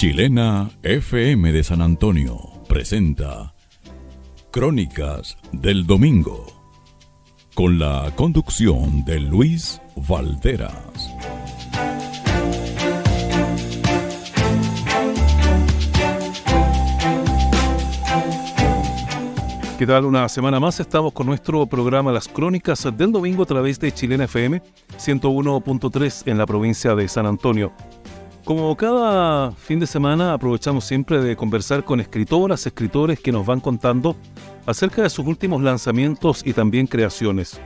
Chilena FM de San Antonio presenta Crónicas del Domingo, con la conducción de Luis Valderas. ¿Qué tal? Una semana más estamos con nuestro programa Las Crónicas del Domingo a través de Chilena FM 101.3 en la provincia de San Antonio. Como cada fin de semana aprovechamos siempre de conversar con escritoras, escritores que nos van contando acerca de sus últimos lanzamientos y también creaciones.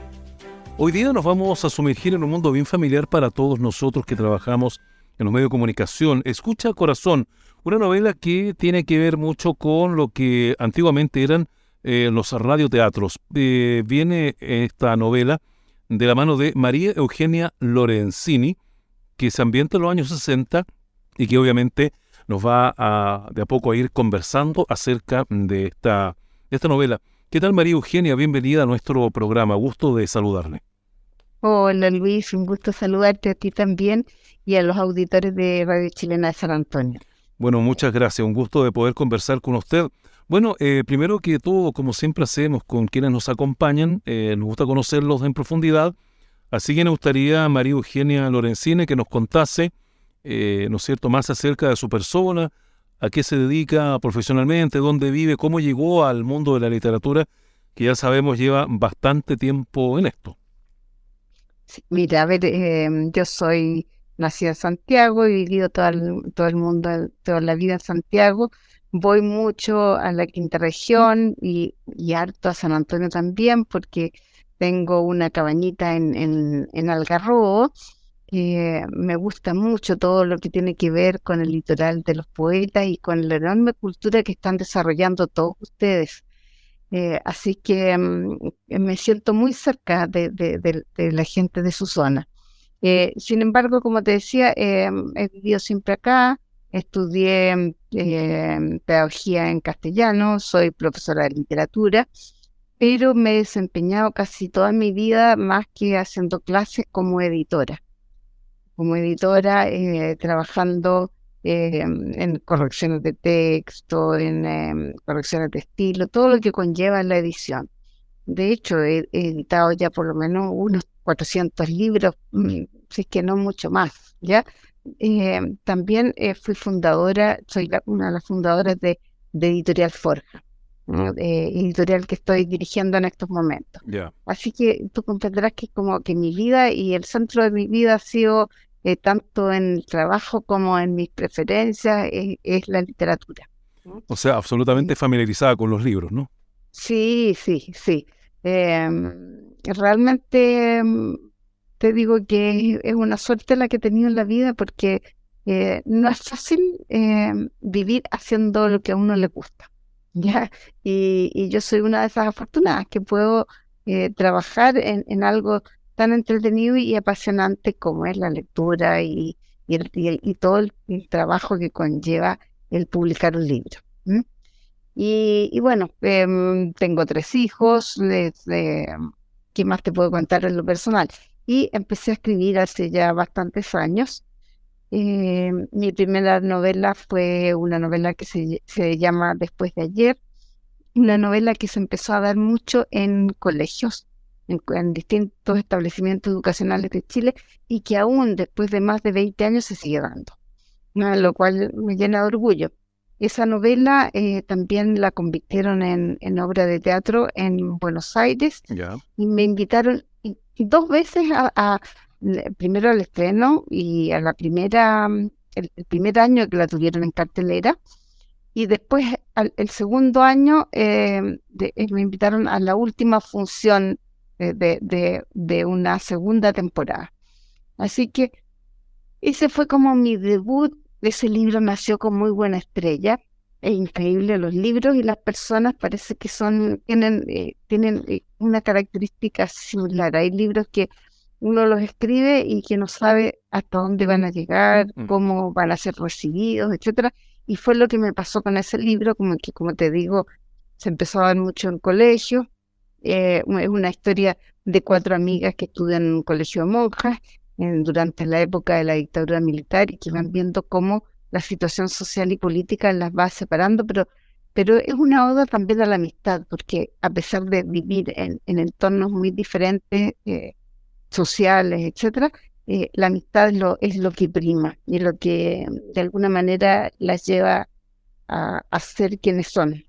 Hoy día nos vamos a sumergir en un mundo bien familiar para todos nosotros que trabajamos en los medios de comunicación. Escucha Corazón, una novela que tiene que ver mucho con lo que antiguamente eran los radioteatros. Viene esta novela de la mano de María Eugenia Lorenzini, que se ambienta en los años 60 y que obviamente nos va de a poco a ir conversando acerca de esta novela. ¿Qué tal, María Eugenia? Bienvenida a nuestro programa. Gusto de saludarle. Hola, Luis, un gusto saludarte a ti también y a los auditores de Radio Chilena de San Antonio. Bueno, muchas gracias. Un gusto de poder conversar con usted. Bueno, primero que todo, como siempre hacemos con quienes nos acompañan, nos gusta conocerlos en profundidad. Así que me gustaría, María Eugenia Lorenzini, que nos contase, ¿no es cierto?, más acerca de su persona, a qué se dedica profesionalmente, dónde vive, cómo llegó al mundo de la literatura, que ya sabemos lleva bastante tiempo en esto. Sí, mira, a ver, yo soy nacida en Santiago, he vivido toda la vida en Santiago. Voy mucho a la Quinta Región y harto a San Antonio también, porque tengo una cabañita en Algarrobo. Me gusta mucho todo lo que tiene que ver con el litoral de los poetas y con la enorme cultura que están desarrollando todos ustedes. Así que me siento muy cerca de la gente de su zona. Sin embargo, como te decía, he vivido siempre acá. Estudié pedagogía en castellano, soy profesora de literatura, pero me he desempeñado casi toda mi vida más que haciendo clases como editora. Trabajando en correcciones de texto, en correcciones de estilo, todo lo que conlleva la edición. De hecho, he editado ya por lo menos unos 400 libros, si es que no mucho más, ¿ya? También fui fundadora, soy una de las fundadoras de Editorial Forja, ¿no? Editorial que estoy dirigiendo en estos momentos. Yeah. Así que tú comprenderás que como que mi vida y el centro de mi vida ha sido, tanto en el trabajo como en mis preferencias, es la literatura, ¿no? O sea, absolutamente familiarizada con los libros, ¿no? Sí. Realmente te digo que es una suerte la que he tenido en la vida, porque no es fácil vivir haciendo lo que a uno le gusta, ¿ya? Y yo soy una de esas afortunadas que puedo trabajar en algo tan entretenido y apasionante como es la lectura y todo el trabajo que conlleva el publicar un libro. Y bueno, tengo 3 hijos, ¿qué más te puedo contar en lo personal? Y empecé a escribir hace ya bastantes años. Mi primera novela fue una novela que se llama Después de ayer, una novela que se empezó a dar mucho en colegios, en distintos establecimientos educacionales de Chile, y que aún después de más de 20 años se sigue dando, ¿no? Lo cual me llena de orgullo. Esa novela también la convirtieron en obra de teatro en Buenos Aires. Yeah. Y me invitaron y 2 veces primero al estreno y a la primera, el primer año que la tuvieron en cartelera, y después el segundo año me invitaron a la última función de una segunda temporada. Así que ese fue como mi debut. Ese libro nació con muy buena estrella. Es increíble, los libros y las personas parece que tienen una característica similar. Hay libros que uno los escribe y que no sabe hasta dónde van a llegar, cómo van a ser recibidos, etcétera. Y fue lo que me pasó con ese libro, como te digo, se empezó a dar mucho en colegio. Es una historia de 4 amigas que estudian en un colegio de monjas durante la época de la dictadura militar, y que van viendo cómo la situación social y política las va separando, pero es una oda también a la amistad, porque a pesar de vivir en entornos muy diferentes, sociales, etcétera, la amistad es lo que prima y lo que de alguna manera las lleva a ser quienes son.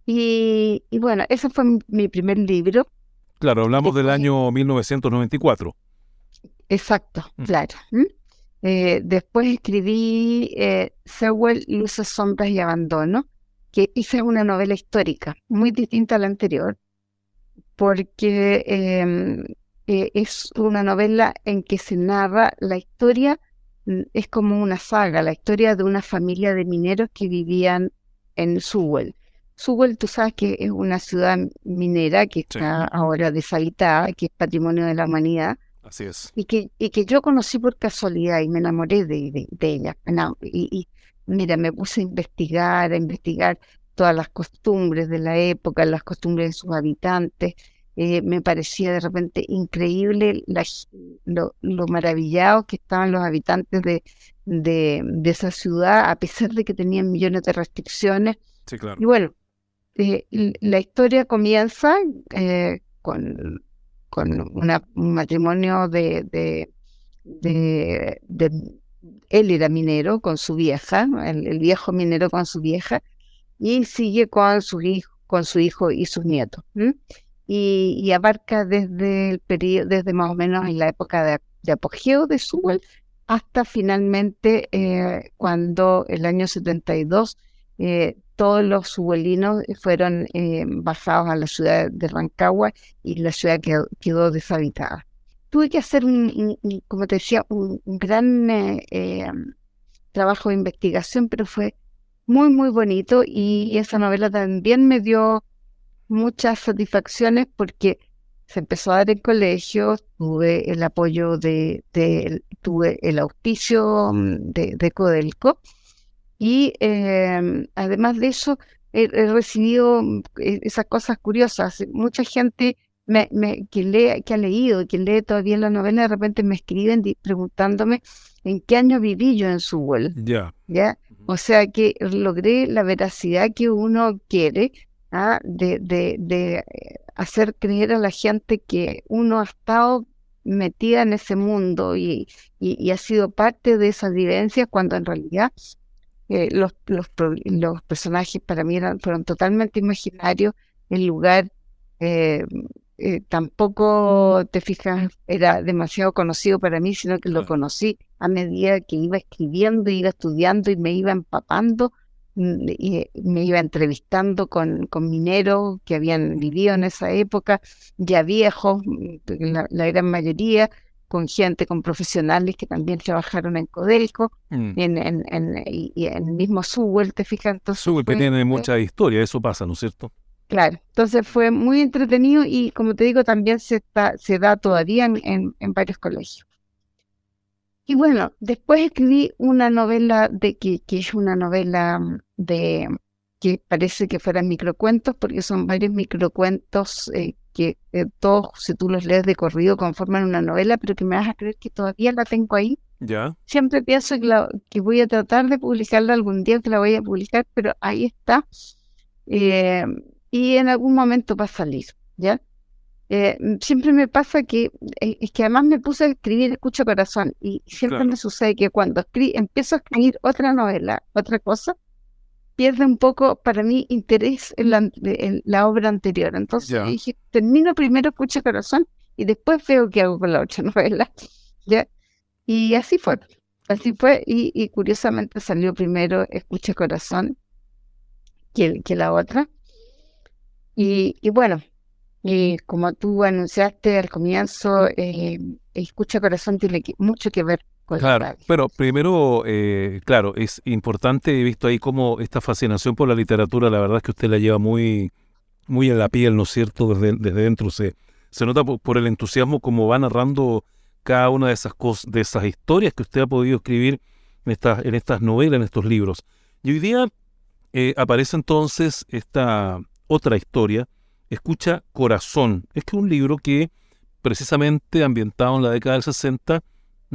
Y bueno, ese fue mi primer libro. Claro, hablamos del Después, año 1994. exacto, claro. Después escribí Sewell, Luces, Sombras y Abandono, que esa es una novela histórica, muy distinta a la anterior, porque es una novela en que se narra la historia, es como una saga, la historia de una familia de mineros que vivían en Sewell. Sewell, tú sabes que es una ciudad minera que Sí, está ahora deshabitada, que es patrimonio de la humanidad, así es. y que yo conocí por casualidad y me enamoré de ella. Y mira, me puse a investigar todas las costumbres de la época, las costumbres de sus habitantes. Me parecía de repente increíble lo maravillados que estaban los habitantes de esa ciudad, a pesar de que tenían millones de restricciones. Sí, claro. Y bueno, la historia comienza con un matrimonio de él era minero con su vieja, el viejo minero con su vieja, y sigue con su hijo y sus nietos. Y abarca desde el periodo, desde más o menos en la época de apogeo de Sewell hasta finalmente cuando el año 72 todos los suwelinos fueron bajados a la ciudad de Rancagua y la ciudad quedó deshabitada. Tuve que hacer, como te decía, un gran trabajo de investigación, pero fue muy, muy bonito y esa novela también me dio muchas satisfacciones porque se empezó a dar en colegios, tuve el apoyo tuve el auspicio de Codelco. Y además de eso, he recibido esas cosas curiosas. Mucha gente que ha leído, que lee todavía la novela, de repente me escriben preguntándome en qué año viví yo en Sewell. Ya. ¿Ya? O sea que logré la veracidad que uno quiere, de hacer creer a la gente que uno ha estado metida en ese mundo y ha sido parte de esas vivencias, cuando en realidad los personajes para mí fueron totalmente imaginarios. El lugar tampoco, te fijas, era demasiado conocido para mí, sino que lo conocí a medida que iba escribiendo, iba estudiando y me iba empapando, y me iba entrevistando con mineros que habían vivido en esa época, ya viejos, la gran mayoría, con gente, con profesionales que también trabajaron en Codelco, y en el mismo Sewell, te fijas. Entonces Sewell que tiene mucha historia, eso pasa, ¿no es cierto? claro, entonces fue muy entretenido y, como te digo, también se da todavía en varios colegios. Y bueno, después escribí una novela que es una novela que parece que fueran microcuentos, porque son varios microcuentos que todos, si tú los lees de corrido, conforman una novela, pero que me vas a creer que todavía la tengo ahí. Ya. Siempre pienso que voy a tratar de publicarla algún día, que la voy a publicar, pero ahí está. Y en algún momento va a salir, ¿ya? Siempre me pasa que es que además me puse a escribir Escucha Corazón y siempre Claro. me sucede que cuando empiezo a escribir otra novela, otra cosa, pierde un poco para mí interés en la obra anterior. Entonces Ya. dije, termino primero Escucha Corazón y después veo qué hago con la otra novela, ¿ya? Y así fue y curiosamente salió primero Escucha Corazón que la otra. Y bueno, como tú anunciaste al comienzo, Escucha Corazón tiene mucho que ver con la Claro, radio. pero primero, claro, es importante, he visto ahí cómo esta fascinación por la literatura, la verdad es que usted la lleva muy, muy en la piel, ¿no es cierto? Desde dentro se nota por el entusiasmo como va narrando cada una de esas cosas, de esas historias que usted ha podido escribir en estas novelas, en estos libros. Y hoy día aparece entonces esta otra historia, Escucha Corazón. Es que un libro que, precisamente ambientado en la década del 60,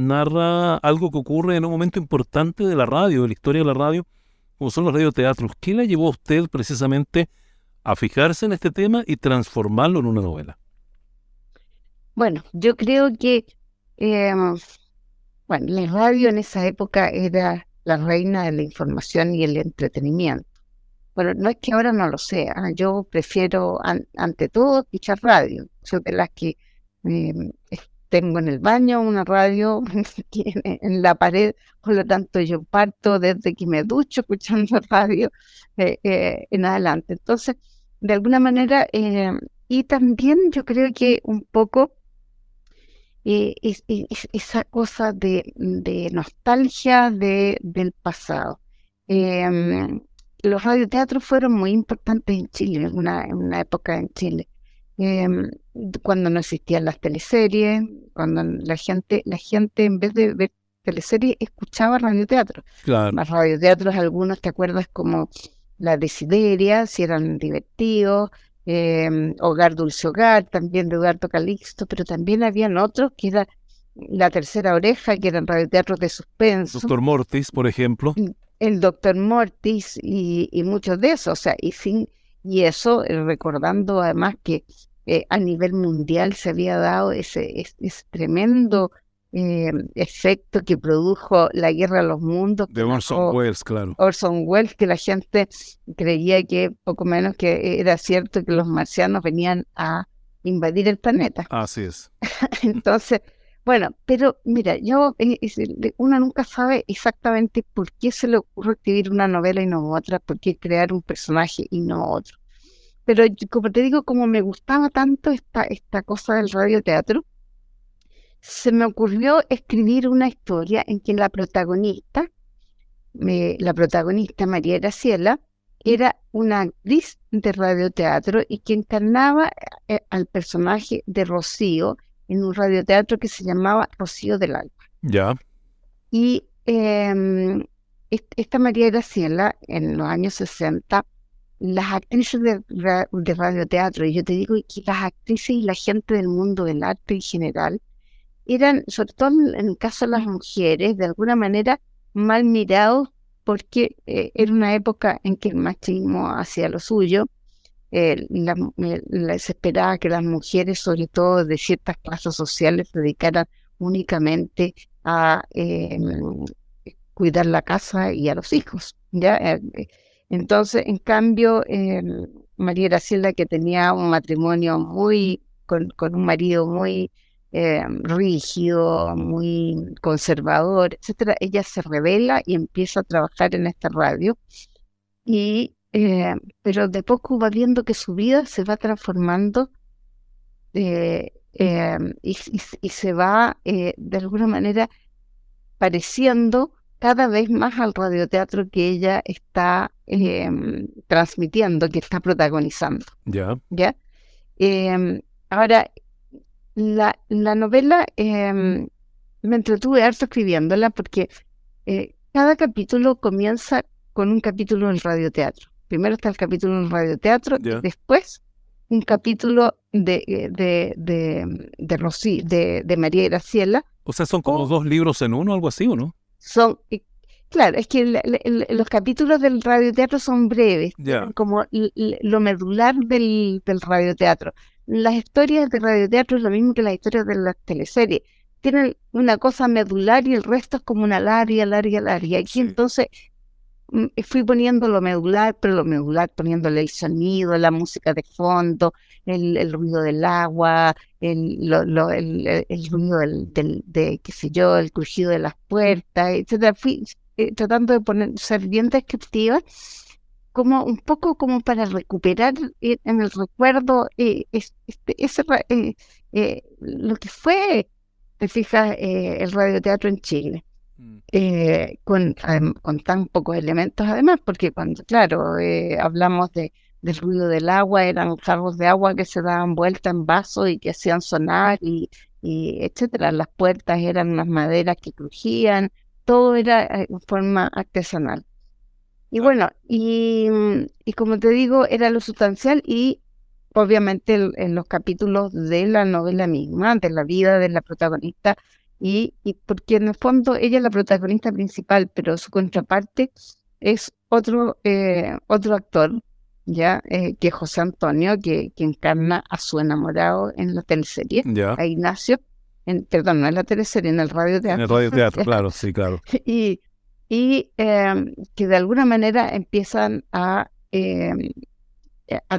narra algo que ocurre en un momento importante de la radio, de la historia de la radio, como son los radioteatros. ¿Qué le llevó a usted precisamente a fijarse en este tema y transformarlo en una novela? Bueno, yo creo que eh, bueno, la radio en esa época era la reina de la información y el entretenimiento. Bueno, no es que ahora no lo sea, yo prefiero ante todo escuchar radio. Soy de las que eh, tengo en el baño una radio en la pared, por lo tanto yo parto desde que me ducho escuchando radio en adelante. Entonces, de alguna manera, y también yo creo que un poco esa cosa de nostalgia del pasado. Los radioteatros fueron muy importantes en Chile, en una época en Chile, cuando no existían las teleseries, cuando la gente en vez de ver teleseries escuchaba radioteatros. Claro. Más radioteatros, algunos, ¿te acuerdas? Como La Desideria, si eran divertidos, Hogar Dulce Hogar, también de Eduardo Calixto, pero también habían otros que era La Tercera Oreja, que eran radioteatros de suspenso. Doctor Mortis, por ejemplo. El Doctor Mortis y muchos de esos, o sea, y eso recordando además que a nivel mundial se había dado ese tremendo efecto que produjo La Guerra de los Mundos. De Orson Welles, claro. Orson Welles, que la gente creía que poco menos que era cierto que los marcianos venían a invadir el planeta. Así es. Entonces, bueno, pero mira, uno nunca sabe exactamente por qué se le ocurre escribir una novela y no otra, por qué crear un personaje y no otro. Pero como te digo, como me gustaba tanto esta cosa del radioteatro, se me ocurrió escribir una historia en que la protagonista María Graciela, era una actriz de radioteatro y que encarnaba al personaje de Rocío en un radioteatro que se llamaba Rocío del Alba. Ya. Y esta María Graciela, en los años 60, las actrices de radioteatro, y yo te digo que las actrices y la gente del mundo del arte en general, eran, sobre todo en el caso de las mujeres, de alguna manera mal mirados porque era una época en que el machismo hacía lo suyo. Se esperaba que las mujeres, sobre todo de ciertas clases sociales, se dedicaran únicamente a cuidar la casa y a los hijos, ¿ya? Entonces, en cambio, María Graciela, que tenía un matrimonio con un marido muy rígido, muy conservador, etcétera, ella se rebela y empieza a trabajar en esta radio, pero de poco va viendo que su vida se va transformando y se va de alguna manera pareciendo cada vez más al radioteatro que ella está transmitiendo, que está protagonizando. ¿Ya? Ahora, la novela me entretuve harto escribiéndola porque cada capítulo comienza con un capítulo en radioteatro. Primero está el capítulo en radioteatro, y después un capítulo de María Graciela. O sea, son como dos libros en uno, algo así, ¿o no? Claro, es que los capítulos del radioteatro son breves, como lo medular del radioteatro. Las historias de radioteatro es lo mismo que las historias de las teleseries. Tienen una cosa medular y el resto es como una larga. Aquí entonces fui poniendo lo medular, pero lo medular poniéndole el sonido, la música de fondo, el ruido del agua, el ruido de qué sé yo, el crujido de las puertas, etcétera. Fui tratando de ser bien descriptiva, como un poco como para recuperar en el recuerdo lo que fue, te fijas, el radioteatro en Chile. Con tan pocos elementos además, porque cuando, claro, hablamos del ruido del agua, eran jarros de agua que se daban vuelta en vasos y que hacían sonar y etcétera. Las puertas eran unas maderas que crujían, todo era en forma artesanal. Y bueno, y como te digo, era lo sustancial y obviamente en los capítulos de la novela misma, de la vida de la protagonista, y porque en el fondo ella es la protagonista principal, pero su contraparte es otro actor, ya que es José Antonio, que encarna a su enamorado en la teleserie, Ya. a Ignacio, perdón, no en la teleserie, en el En el radioteatro. radioteatro, claro, sí, claro. Y que de alguna manera empiezan a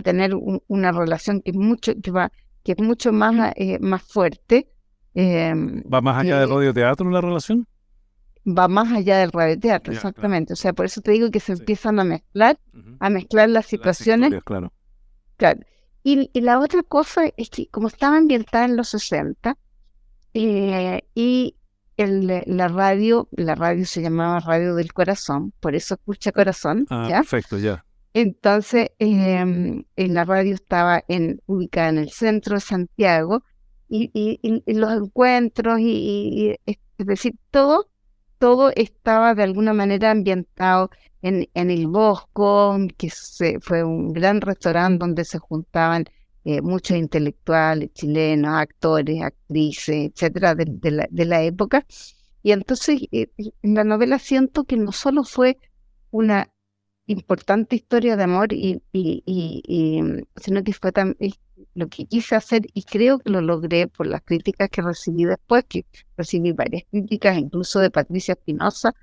tener una relación que es mucho más fuerte, ¿Va más allá del que radioteatro la relación? va más allá del radioteatro, Ya, claro. exactamente. O sea, por eso te digo que se Sí. empiezan a mezclar las Las situaciones. historias, claro. Claro. Y la otra cosa es que como estaba ambientada en los 60, y la radio se llamaba Radio del Corazón, por eso escucha Corazón, Ah, ¿ya? perfecto, ya. Entonces, en la radio estaba ubicada en el centro de Santiago, y los encuentros, es decir, todo estaba de alguna manera ambientado en el Bosco, que fue un gran restaurante donde se juntaban muchos intelectuales chilenos, actores, actrices, etcétera, de la época. Y entonces, en la novela siento que no solo fue una importante historia de amor, sino que fue lo que quise hacer, y creo que lo logré por las críticas que recibí después, que recibí varias críticas, incluso de Patricia Espinosa,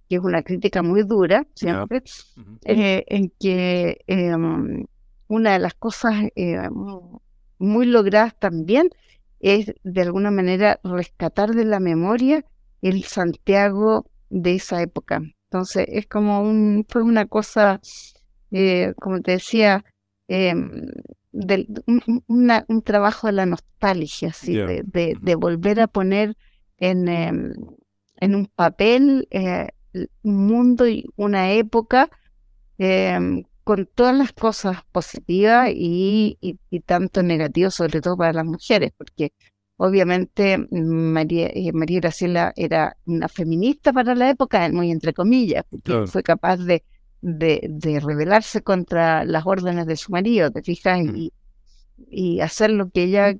que es una crítica muy dura siempre, en que una de las cosas muy logradas también es de alguna manera rescatar de la memoria el Santiago de esa época. Entonces es como fue una cosa, como te decía, un trabajo de la nostalgia, ¿sí? Ya. De volver a poner en un papel un mundo y una época, con todas las cosas positivas y tanto negativas, sobre todo para las mujeres, porque obviamente María Graciela era una feminista para la época, muy entre comillas, porque Claro. fue capaz de rebelarse contra las órdenes de su marido, ¿te fijas? Y hacer lo que ella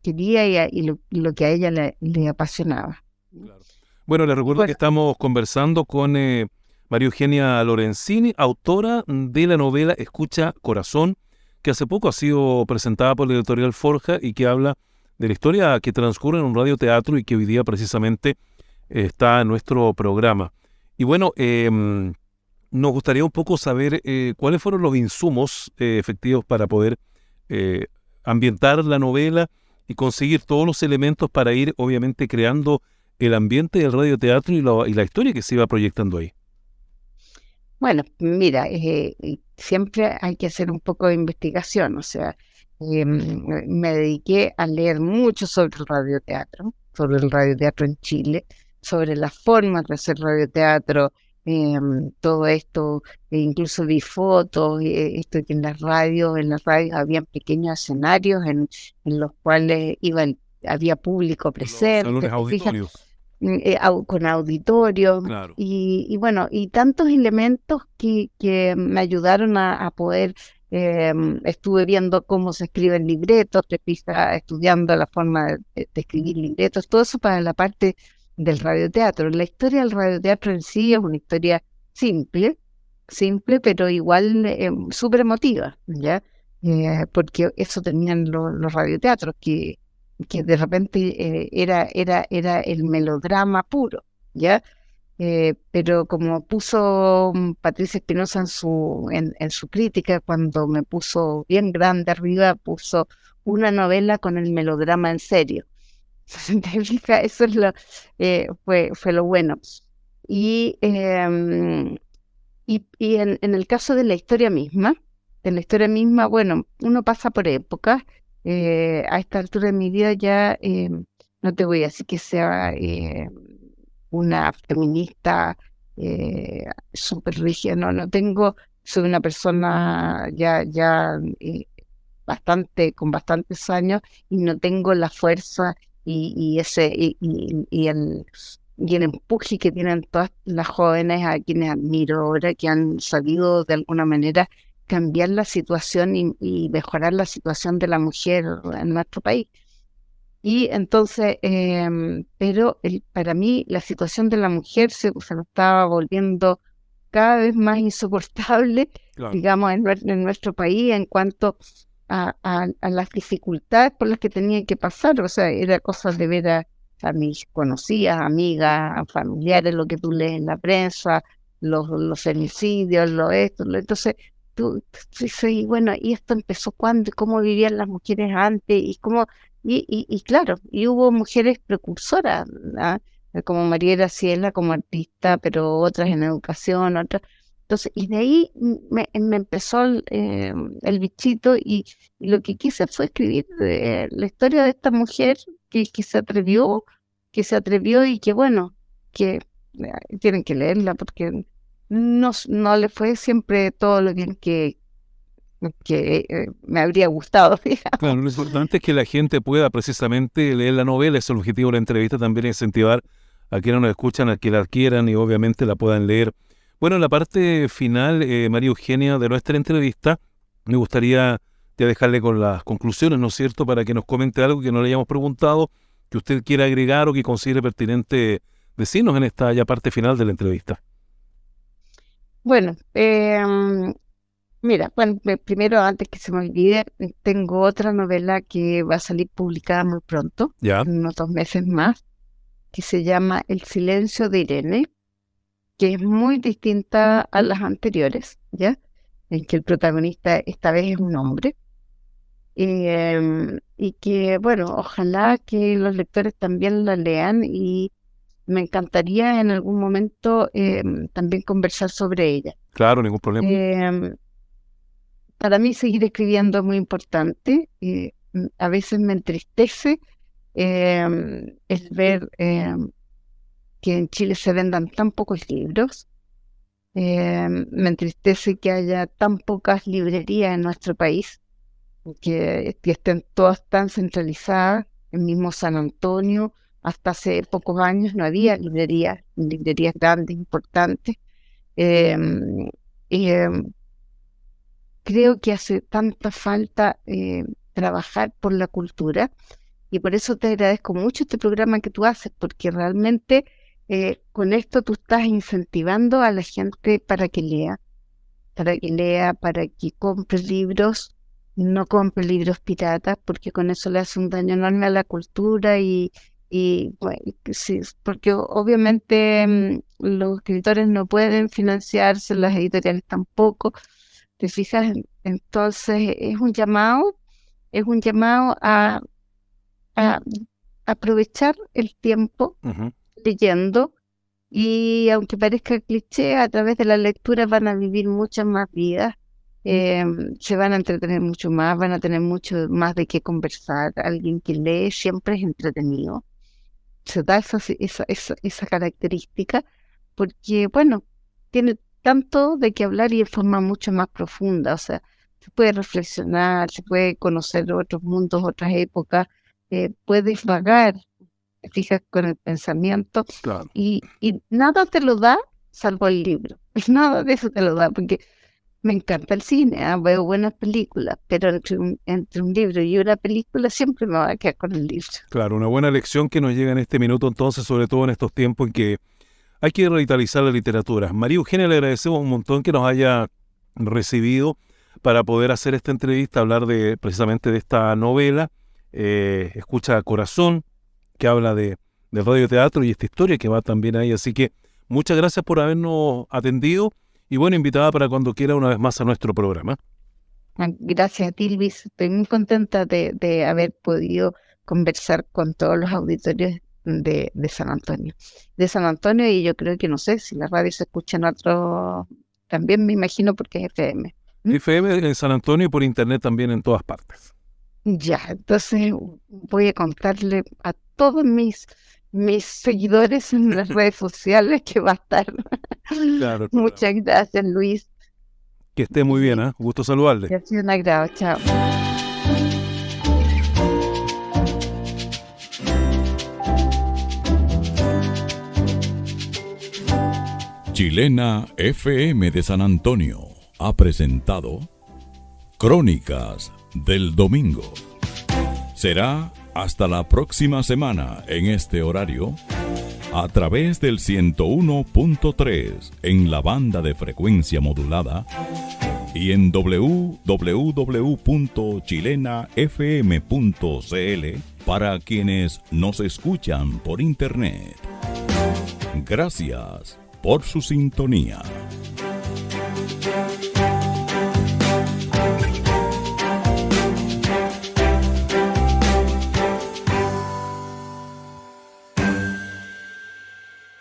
quería, y lo que a ella le apasionaba. Claro. Bueno, les recuerdo que estamos conversando con María Eugenia Lorenzini, autora de la novela Escucha Corazón, que hace poco ha sido presentada por la editorial Forja y que habla de la historia que transcurre en un radioteatro y que hoy día precisamente está en nuestro programa. Y bueno, nos gustaría un poco saber cuáles fueron los insumos efectivos para poder ambientar la novela y conseguir todos los elementos para ir obviamente creando el ambiente del radioteatro y la historia que se iba proyectando ahí. Bueno, mira, siempre hay que hacer un poco de investigación, o sea, me dediqué a leer mucho sobre el radioteatro en Chile, sobre las formas de hacer radioteatro, todo esto, incluso vi fotos, esto que en las radios habían pequeños escenarios en los cuales había público presente, Salones auditorios. con auditorio, Claro. y bueno, y tantos elementos que me ayudaron a poder. Estuve viendo cómo se escriben libretos, estudiando la forma de escribir libretos, todo eso para la parte del radioteatro. La historia del radioteatro en sí es una historia simple, pero igual súper emotiva, ¿ya? Porque eso tenían los radioteatros, que de repente era el melodrama puro, ¿ya? Pero como puso Patricia Espinosa en su crítica, cuando me puso bien grande arriba, puso una novela con el melodrama en serio. ¿Te fijas? Eso es fue lo bueno. Y en el caso de la historia misma, bueno, uno pasa por épocas. A esta altura de mi vida ya no te voy a decir que sea una feminista súper rígida, soy una persona ya con bastantes años, y no tengo la fuerza y el empuje que tienen todas las jóvenes a quienes admiro ahora, que han sabido de alguna manera cambiar la situación y mejorar la situación de la mujer en nuestro país. Y entonces, pero para mí la situación de la mujer se nos estaba volviendo cada vez más insoportable, Claro. digamos, en nuestro país en cuanto a las dificultades por las que tenían que pasar. O sea, era cosa de ver a mis conocidas, amigas, a familiares, lo que tú lees en la prensa, los femicidios, entonces tú dices, y bueno, ¿y esto empezó cuándo? ¿Y cómo vivían las mujeres antes? ¿Y cómo? Y claro, y hubo mujeres precursoras, ¿ah? Como María Graciela como artista, pero otras en educación, otras. Entonces, y de ahí me empezó el bichito, y lo que quise fue escribir la historia de esta mujer que se atrevió, y que bueno, que tienen que leerla porque no le fue siempre todo lo bien que me habría gustado, digamos. Claro, lo importante es que la gente pueda precisamente leer la novela. Es el objetivo de la entrevista, también incentivar a quienes nos escuchan a que la adquieran y obviamente la puedan leer. Bueno, en la parte final, María Eugenia, de nuestra entrevista, me gustaría ya dejarle con las conclusiones, ¿no es cierto?, para que nos comente algo que no le hayamos preguntado, que usted quiera agregar o que considere pertinente decirnos en esta ya parte final de la entrevista. Bueno, mira, bueno, primero, antes que se me olvide, tengo otra novela que va a salir publicada muy pronto, Ya, en unos 2 meses más, que se llama El silencio de Irene, que es muy distinta a las anteriores, ¿ya? En que el protagonista esta vez es un hombre. Y que, bueno, ojalá que los lectores también la lean, y me encantaría en algún momento también conversar sobre ella. claro, ningún problema. Para mí seguir escribiendo es muy importante. A veces me entristece el ver que en Chile se vendan tan pocos libros. Me entristece que haya tan pocas librerías en nuestro país, que estén todas tan centralizadas. El mismo San Antonio, hasta hace pocos años no había librerías grandes, importantes. Eh, y, Creo que hace tanta falta trabajar por la cultura, y por eso te agradezco mucho este programa que tú haces, porque realmente con esto tú estás incentivando a la gente para que lea, para que compre libros, no compre libros piratas, porque con eso le hace un daño enorme a la cultura. Y bueno, sí, porque obviamente los escritores no pueden financiarse, las editoriales tampoco. ¿Te fijas? Entonces es un llamado a aprovechar el tiempo Ujú. leyendo, y aunque parezca cliché, a través de la lectura van a vivir muchas más vidas, se van a entretener mucho más, van a tener mucho más de qué conversar. Alguien que lee siempre es entretenido, se da esa característica, porque bueno, tiene tanto de qué hablar y de forma mucho más profunda. O sea, se puede reflexionar, se puede conocer otros mundos, otras épocas, puedes vagar, te fijas, con el pensamiento, Claro. y nada te lo da salvo el libro. Nada de eso te lo da, porque me encanta el cine, veo buenas películas, pero entre un libro y una película siempre me voy a quedar con el libro. Claro, una buena lección que nos llega en este minuto, entonces, sobre todo en estos tiempos en que hay que revitalizar la literatura. María Eugenia, le agradecemos un montón que nos haya recibido para poder hacer esta entrevista, hablar precisamente de esta novela, Escucha Corazón, que habla de radioteatro, y esta historia que va también ahí. Así que muchas gracias por habernos atendido, y bueno, invitada para cuando quiera una vez más a nuestro programa. Gracias a ti, Luis. Estoy muy contenta de haber podido conversar con todos los auditorios de San Antonio. Y yo creo que, no sé, si la radio se escucha en otros, también me imagino, porque es FM. FM en San Antonio y por internet también en todas partes. Ya, entonces voy a contarle a todos mis seguidores en las redes sociales que va a estar. Claro. Muchas gracias, Luis. Que esté muy bien, ¿eh? Gusto saludarle. Ha sido un agrado. Chao. Chilena FM de San Antonio ha presentado Crónicas del Domingo. Será Hasta la próxima semana en este horario, a través del 101.3 en la banda de frecuencia modulada y en www.chilenafm.cl para quienes nos escuchan por internet. Gracias por su sintonía.